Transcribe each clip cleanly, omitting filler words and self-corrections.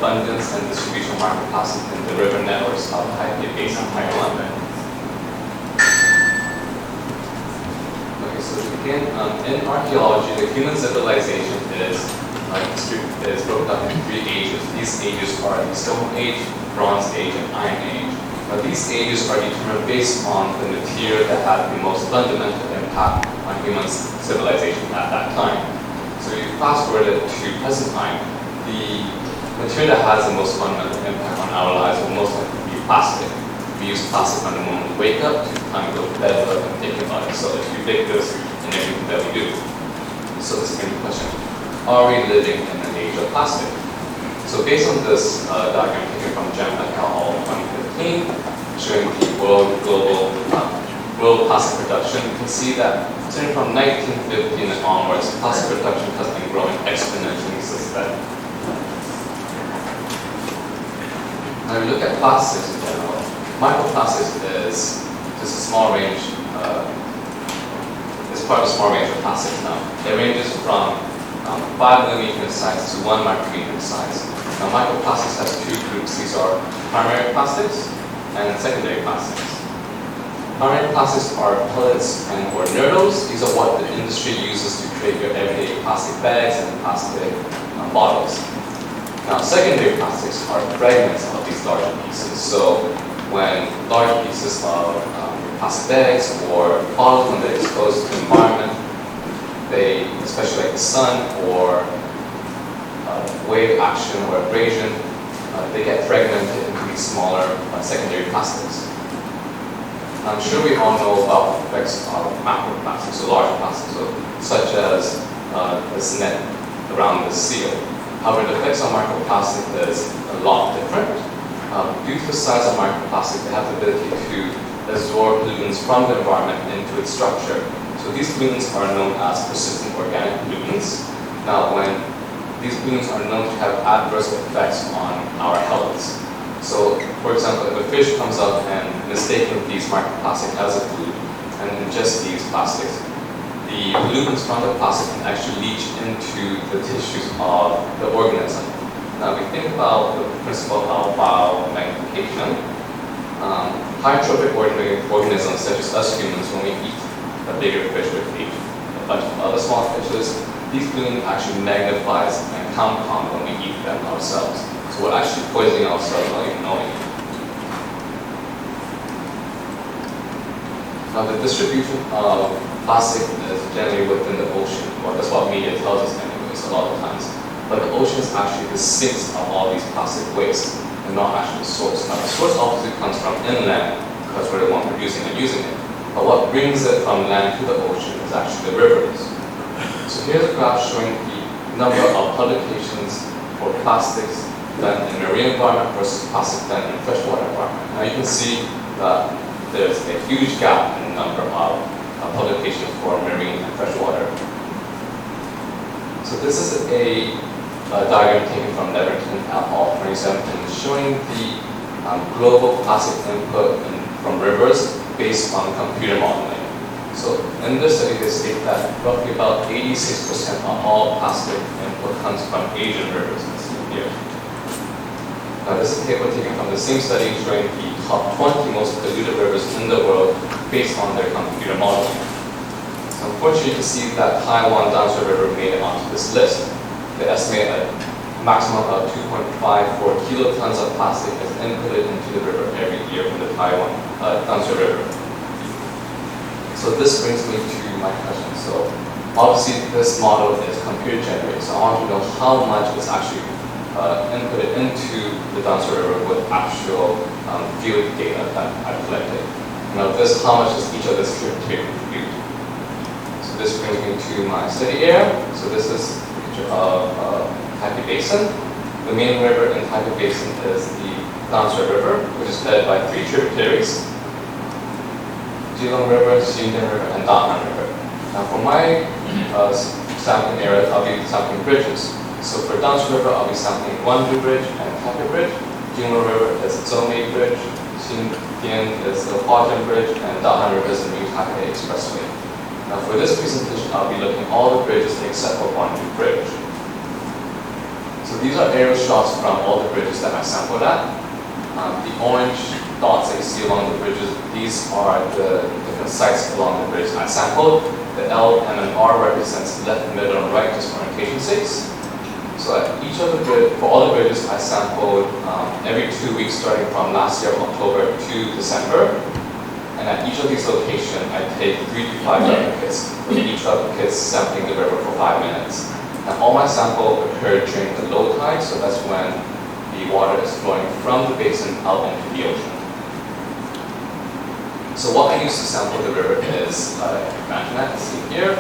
abundance and distribution of microplastics in the river networks of Taipei Basin, Higher London. Okay, so to begin, in archaeology, the human civilization is broken up into 3 ages. These ages are the Stone Age, Bronze Age, and Iron Age. Now, these ages are determined based on the material that had the most fundamental impact on human civilization at that time. So you fast forward it to present time, the material that has the most fundamental impact on our lives will most likely be plastic. We use plastic from the moment we wake up to the time we go to bed without even thinking about it. So it's ubiquitous in everything that we do. So this is the question. Are we living in an age of plastic? So based on this diagram taken from Graham Wong 2015, showing the world plastic production, you can see that starting from 1950 and onwards, plastic production has been growing exponentially since then. Now we look at plastics in general. Microplastics is just a small range, it's part of a small range of plastics now. It ranges from 5 millimeter in size to 1 micrometer in size. Now, microplastics has 2 groups. These are primary plastics and secondary plastics. Primary plastics are pellets and or nurdles. These are what the industry uses to create your everyday plastic bags and plastic bottles. Now, secondary plastics are fragments of these larger pieces. So, when large pieces of plastic bags or bottles, when they're exposed to the environment, they, especially like the sun or wave action or abrasion, they get fragmented into these smaller secondary plastics. I'm sure we all know about the effects of macroplastics, so large plastics, such as this net around the seal. However, the effects on microplastic is a lot different. Due to the size of microplastic, they have the ability to absorb pollutants from the environment into its structure. So these pollutants are known as persistent organic pollutants. Now, when these pollutants are known to have adverse effects on our health. So, for example, if a fish comes up and mistaking these microplastics as a food and ingests these plastics, the pollutants from the plastic can actually leach into the tissues of the organism. Now, we think about the principle of biomagnification. High-trophic organisms such as us humans, when we eat a bigger fish with a bunch of other small fishes, these pollutants actually magnifies and compound when we eat them ourselves. So we're actually poisoning ourselves without even knowing it. Now the distribution of plastic is generally within the ocean, or that's what media tells us anyways a lot of times. But the ocean is actually the sinks of all these plastic waste and not actually the source. Now the source obviously comes from inland because we're the one producing and using it. But what brings it from land to the ocean is actually the rivers. So here's a graph showing the number of publications for plastics done in marine environment versus plastic done in freshwater environment. Now you can see that there's a huge gap in the number of publications for marine and freshwater. So this is a diagram taken from Leverton et al. 2017 showing the global plastic input from rivers based on computer modeling. So in this study, they state that roughly about 86% of all plastic input comes from Asian rivers here. Now this is a table taken from the same study showing the top 20 most polluted rivers in the world based on their computer modeling. So unfortunately, you can see that Taiwan Dangzhou River made it onto this list. They estimate a maximum of 2.54 kilotons of plastic is inputted into the river every year from the Taiwan Dangzhou River. So this brings me to my question. So obviously this model is computer generated. So I want to know how much is actually inputted into the Dangzhou River with actual field data that I collected. Now this, how much is each of this tributary contribute? So this brings me to my study area. So this is a picture of Taipei Basin. The main river in Taipei Basin is the Dangzhou River, which is fed by 3 tributaries. Jilong River, Xinjiang River, and Dahan River. Now for my sampling area, I'll be sampling bridges. So for Dangzhou River, I'll be sampling Guanzhou Bridge and Taipei Bridge. Jilong River is Zhongmei Bridge, Xinjiang is the Huajian Bridge, and Dahan River is the new Taipei Expressway. Now for this presentation, I'll be looking at all the bridges except for Guanzhou Bridge. So So these are aerial shots from all the bridges that I sampled at. The orange dots that you see along the bridges, these are the different sites along the bridge I sampled. The L, M, and R represents left, middle, and right, just for orientation sakes. So at each of the bridges, for all the bridges, I sampled every 2 weeks starting from last year, October to December. And at each of these locations, I take 3 to 5 replicates, with each replicate sampling the river for 5 minutes. And all my sample occurred during the low tide, so that's when the water is flowing from the basin out into the ocean. So what I use to sample the river is a mantonet, as seen here.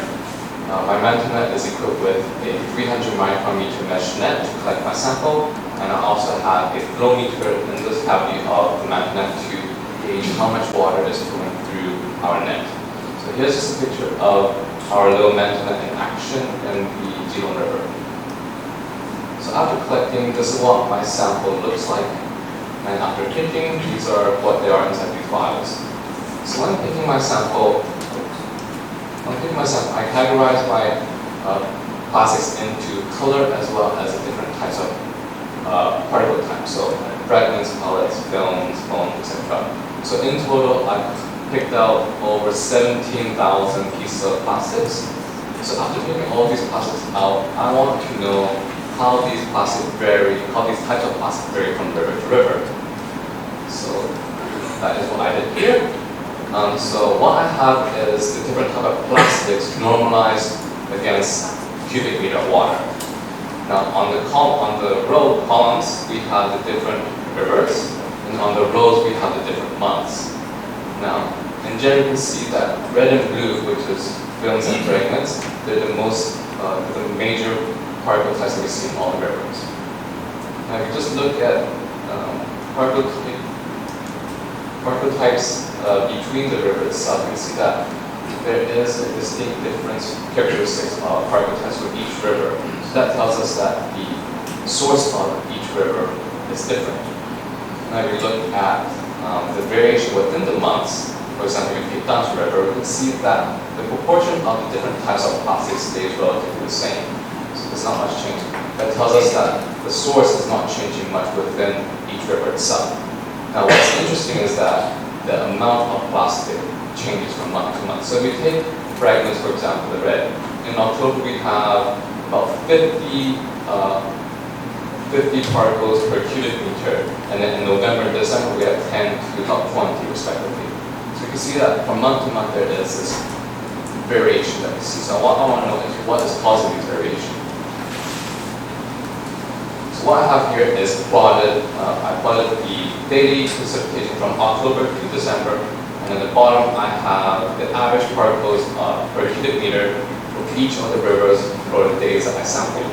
My mantonet is equipped with a 300 micrometer mesh net to collect my sample, and I also have a flow meter in this cavity of the mantonet to gauge how much water is flowing through our net. So here's just a picture of our little mantonet in action in the Geelong River. So after collecting, this is what my sample looks like, and after printing, these are what they are inside these vials. So when picking my sample, I categorize my plastics into color as well as the different types of particle types. So fragments, pellets, films, foam, etc. So in total, I picked out over 17,000 pieces of plastics. So after picking all these plastics out, I want to know how these plastics vary, how these types of plastics vary from river to river. So that is what I did here. So what I have is the different type of plastics normalized against cubic meter of water. Now on the row columns, we have the different rivers, and on the rows, we have the different months. Now, in general, you can see that red and blue, which is films and fragments, they're the major particle types that we see in all the rivers. Now, if you just look at particle types between the river itself, you can see that there is a distinct difference characteristics of particle types with each river. So that tells us that the source of each river is different. Now, if you look at the variation within the months, for example, if you take Dance River, we can see that the proportion of the different types of plastic stays relatively the same. So there's not much change. That tells us that the source is not changing much within each river itself. Now, what's interesting is that the amount of plastic changes from month to month. So if we take fragments, for example, the red. In October, we have about 50 particles per cubic meter, and then in November and December, we have 10 to about 20, respectively. So you can see that from month to month, there is this variation that we see. So what I want to know is what is causing these variations. So what I have here is plotted, I plotted the daily precipitation from October to December, and at the bottom I have the average particles per cubic meter for each of the rivers for the days that I sampled.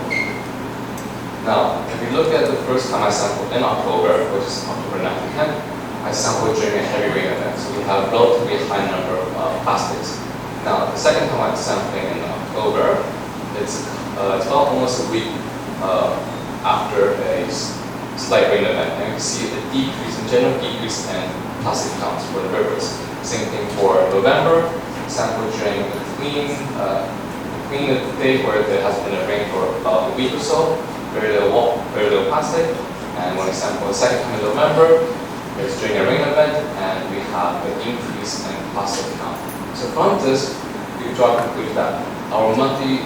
Now, if you look at the first time I sampled in October, which is October 9 to 10, I sampled during a heavy rain event, so we have a relatively high number of plastics. Now, the second time I'm sampling in October, it's about almost a week after a slight rain event, and you can see a decrease, in general decrease in plastic counts for the rivers. Same thing for November, sampled during the clean day where there has been a rain for about a week or so, very little plastic, and when we sample the second time in November, it's during a rain event, and we have an increase in plastic count. So from this, we can draw a conclusion that our monthly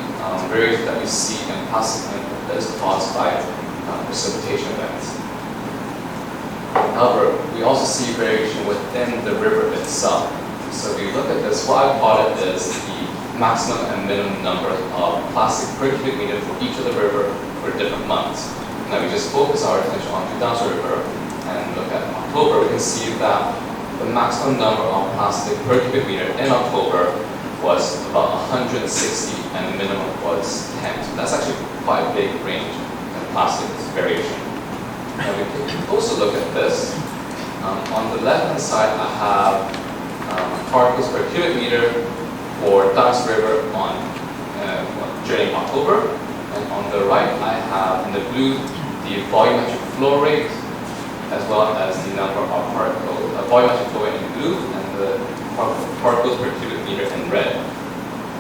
variation that we see in plastic input is caused by precipitation events. However, we also see variation within the river itself. So if you look at this, what I've plotted is the maximum and minimum number of plastic per cubic meter for each of the river for different months. Now we just focus our attention on Dance River and look at October. We can see that the maximum number of plastic per cubic meter in October was about 160 and the minimum was 10. So that's actually quite a big range in plastic variation. Now we can also look at this. On the left-hand side, I have particles per cubic meter for Dance River during October. And on the right, I have in the blue the volumetric flow rate as well as the number of particles, volumetric flow rate in blue and the particles per cubic meter in red.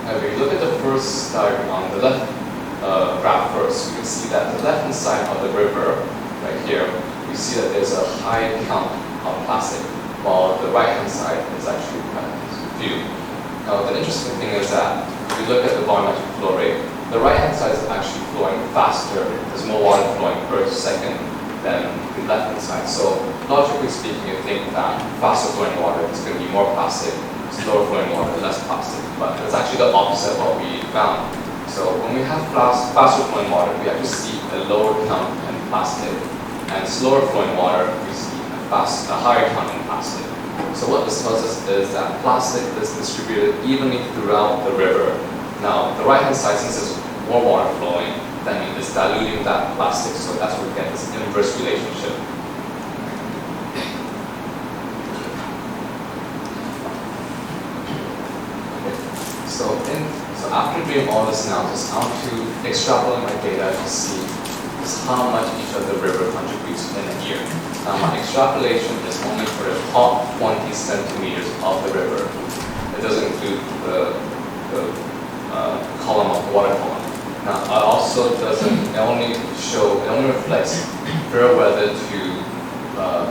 Now, if you look at the first diagram on the left, graph first, you can see that the left-hand side of the river, right here, we see that there's a high count of plastic, while the right-hand side is actually few. Now, the interesting thing is that if you look at the volumetric flow rate, the right-hand side is actually flowing faster. There's more water flowing per second than the left-hand side. So, logically speaking, you think that faster flowing water is going to be more plastic, slower flowing water, less plastic. But it's actually the opposite of what we found. So when we have faster flowing water, we actually see a lower count in plastic, and slower flowing water, we see a higher count in plastic. So what this tells us is that plastic is distributed evenly throughout the river. Now, the right-hand side, since there's more water flowing, that means it's diluting that plastic, so that's where we get this inverse relationship. So after doing all this analysis, I want to extrapolate my data to see how much each of the river contributes in a year. Now my extrapolation is only for the top 20 centimeters of the river. It doesn't include the column of the water column. Now it only reflects fair weather to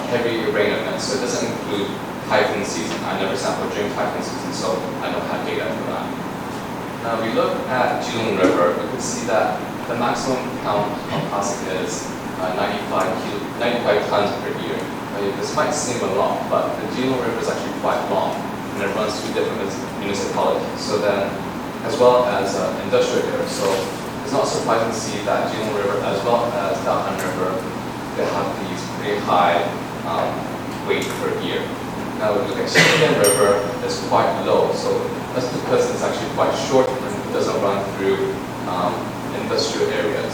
heavy rain events. So it doesn't include typhoon season. I never sampled during typhoon season, so I don't have data for that. Now, if we look at Jilin River, we can see that the maximum count of plastic is 95 tons per year. This might seem a lot, but the Jilin River is actually quite long, and it runs through different municipalities. So then, as well as industrial areas. So it's not surprising to see that Jilin River, as well as Dahan River, they have these pretty high weight per year. Now, if we look at Xian River, it's quite low. So that's because it's actually quite short and it doesn't run through industrial areas.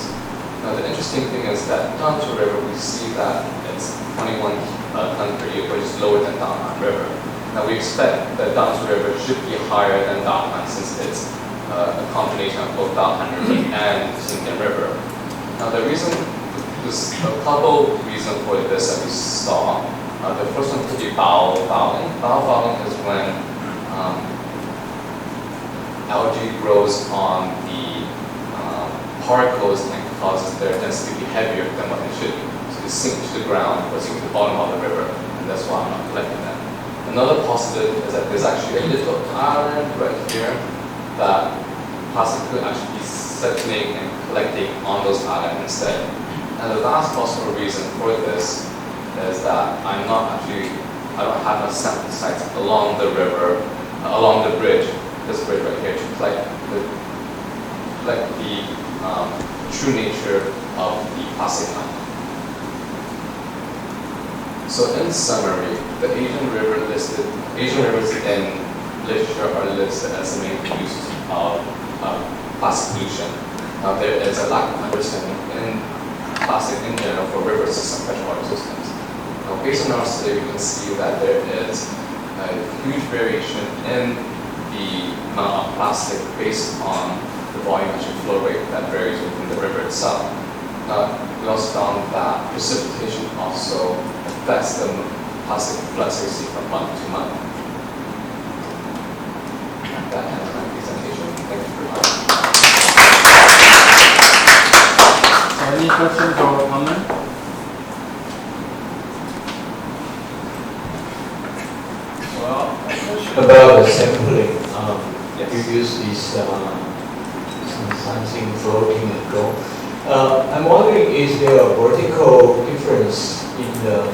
Now, the interesting thing is that Danzu River, we see that it's 21 tons per year, which is lower than Dahan River. Now, we expect that Danzu River should be higher than Dahan since it's a combination of both Dahan River and Xian River. Now, there's a couple reasons for this that we saw. The first one could be bow fouling. Bow fouling is when algae grows on the particles and causes their density to be heavier than what it should be. So they sink to the ground or sink to the bottom of the river, and that's why I'm not collecting them. Another possibility is that there's actually a little island right here that plastic could actually be settling and collecting on those islands instead. And the last possible reason for this is that I don't have a sample sites along the river, along the bridge, this bridge right here, to collect the true nature of the plastic line. So in summary, the Asian rivers in literature are listed as the main producers of plastic pollution. Now there is a lack of understanding in plastic in general for river systems, freshwater systems. Now, based on our study, we can see that there is a huge variation in the amount of plastic based on the volumetric flow rate that varies within the river itself. We also found that precipitation also affects the plastic fluctuation from month to month. That ends my presentation. Thank you very much. Any questions or comments? About the sampling, yes. You use this something floating and go. I'm wondering, is there a vertical difference in the?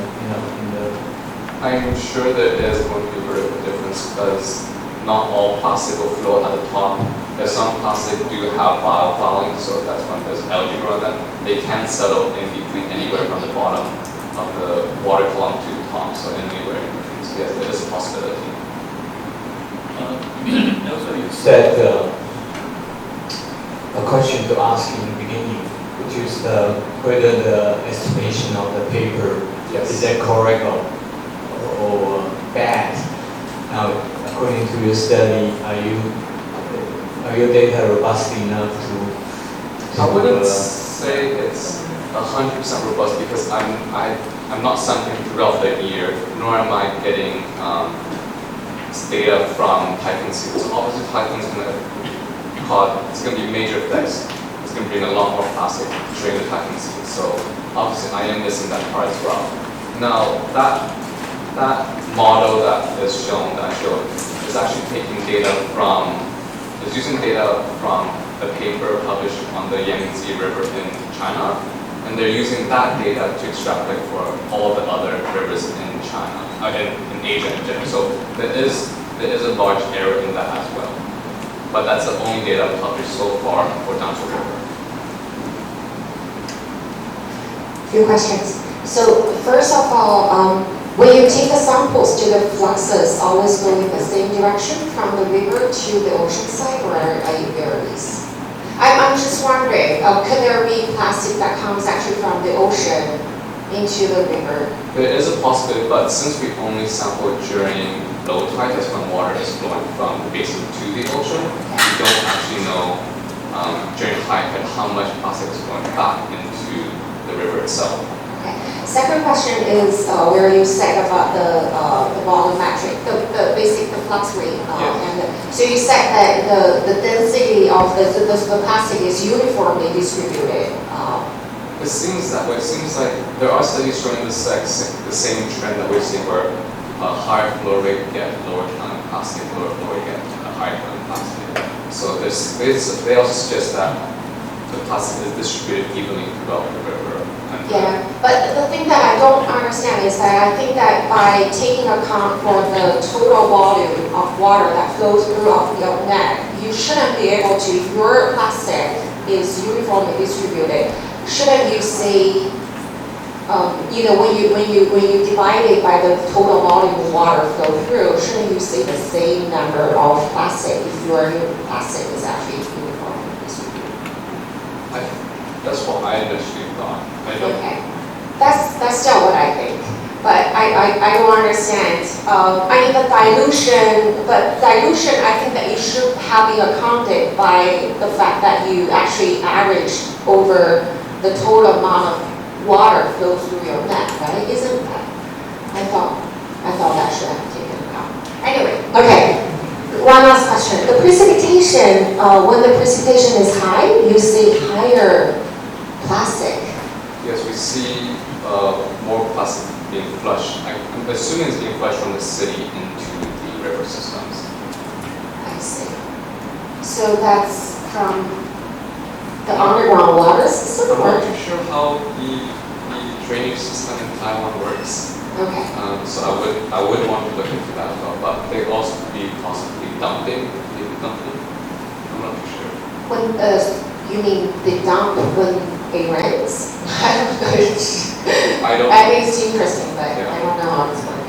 I'm sure there is going to be a vertical difference because not all plastic will float at the top. There's some plastic do have biofouling, so that's when there's algae growing them. They can settle in between anywhere from the bottom of the water column to the top, so anywhere in between. So yes, there is a possibility. Also, you said a question to ask in the beginning, which is whether the estimation of the paper is that correct or bad. Now, according to your study, are your data robust enough to I wouldn't say it's 100% robust because I'm not sampling throughout the year, nor am I getting data from typhoon season. So obviously typhoon is going to be major effects. It's can bring a lot more plastic during the packing season. So obviously I am missing that part as well. Now that model that is shown, that I showed, is actually taking data from, is using data from a paper published on the Yangtze River in China, and they're using that data to extrapolate for all the other rivers in China, in Asia in general. So there is a large error in that as well. But that's the only data published so far for Yangtze River. Few questions. So first of all, when you take the samples, do the fluxes always go in the same direction from the river to the ocean side, or it varies? I'm just wondering, could there be plastic that comes actually from the ocean into the river? There is a possibility, but since we only sample during low tide, that's when water is flowing from the basin to the ocean, we don't actually know during high tide how much plastic is going back into the river itself. Okay. Second question is where you said about the volumetric, the flux rate. And so you said that the density of the plastic is uniformly distributed. It seems that way. It seems like there are studies showing the same trend that we're seeing, where a higher flow rate get lower ton of plastic, lower flow rate get a higher ton of plastic. So they also suggest that the plastic is distributed evenly throughout the river. Yeah, but the thing that I don't understand is that I think that by taking account for the total volume of water that flows through your neck, you shouldn't be able to, if your plastic is uniformly distributed, shouldn't you say, when you divide it by the total volume of water flow through, shouldn't you say the same number of plastic if your plastic is actually uniformly distributed? That's what I initially thought. Okay, that's still what I think, but I don't understand. I mean the dilution, I think that it should have been accounted by the fact that you actually averaged over the total amount of water flow through your neck, right? Isn't that? I thought that should have been taken account. Anyway, okay. One last question. The precipitation, when the precipitation is high, you see higher plastic. Yes, we see more plastic being flushed. I'm assuming it's being flushed from the city into the river systems. I see. So that's from the underground water system? I'm not too sure how the drainage system in Taiwan works. Okay. So I would want to look into that as well. But they also could be possibly dumping. I'm not too sure. When you mean they dump when it rains? I don't know. I don't. I think it's interesting, but Yeah. I don't know how it's going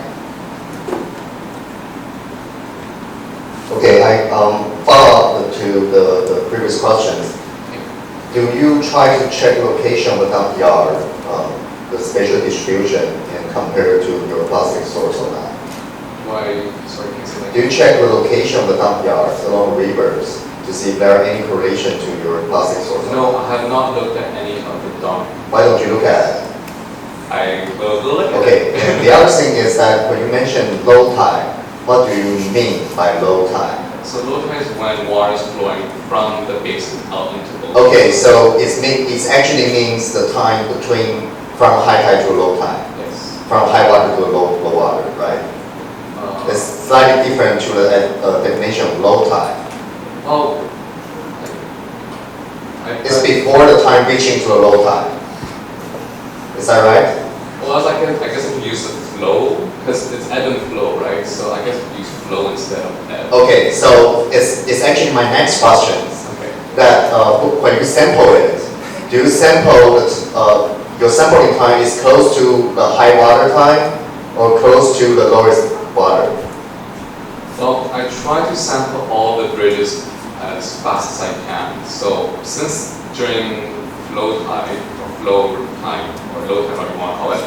to. Okay, I follow up to the previous questions. Do you try to check location of the dump yard, the spatial distribution, and compare to your plastic source or not? Why? Sorry, can you say that? Do you check the location of the dump yards along rivers to see if there are any correlation to your plastic source? No, I have not looked at any of the dump. Why don't you look at it? I will look at Okay, it. and the other thing is that when you mention low tide, what do you mean by low tide? So low tide is when water is flowing from the basin out into the ocean. Okay, so it actually means the time between from high tide to low tide, Yes. from high water to low water, right? It's slightly different to the definition of low tide. Well, It's before the time reaching to the low tide. Is that right? Well, I guess I can use the flow, because it's ebb and flow, right? So I guess we use flow instead of ebb. Okay, so it's actually my next question. Okay. That when you sample it, do you sample your sampling time is close to the high water time or close to the lowest water? Well, I try to sample all the bridges as fast as I can. So since during flow tide or flow time or low time, whatever you want to call it,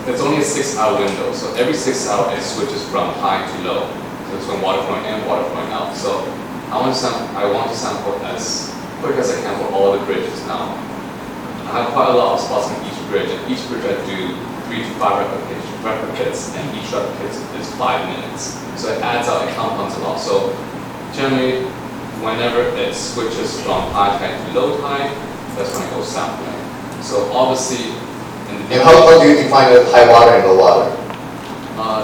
it's only a 6-hour window. So every 6 hours it switches from high to low. So it's when water flowing in, water flowing out. So I want to sample as quick as I can for all the bridges now. I have quite a lot of spots on each bridge, and each bridge I do 3 to 5 replicates, and each replicate is 5 minutes. So it adds up, it compounds a lot. So generally, whenever it switches from high tide to low tide, That's when it goes south. So obviously, in the And how do you define the high water and low water?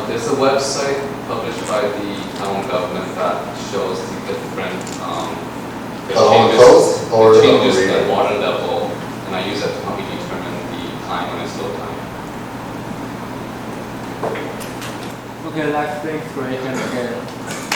there's a website published by the Taiwan government that shows the different On the coast or the on the changes in river? the water level, and I use that to help me determine the time when it's low time. Okay, let's bring inspiration again.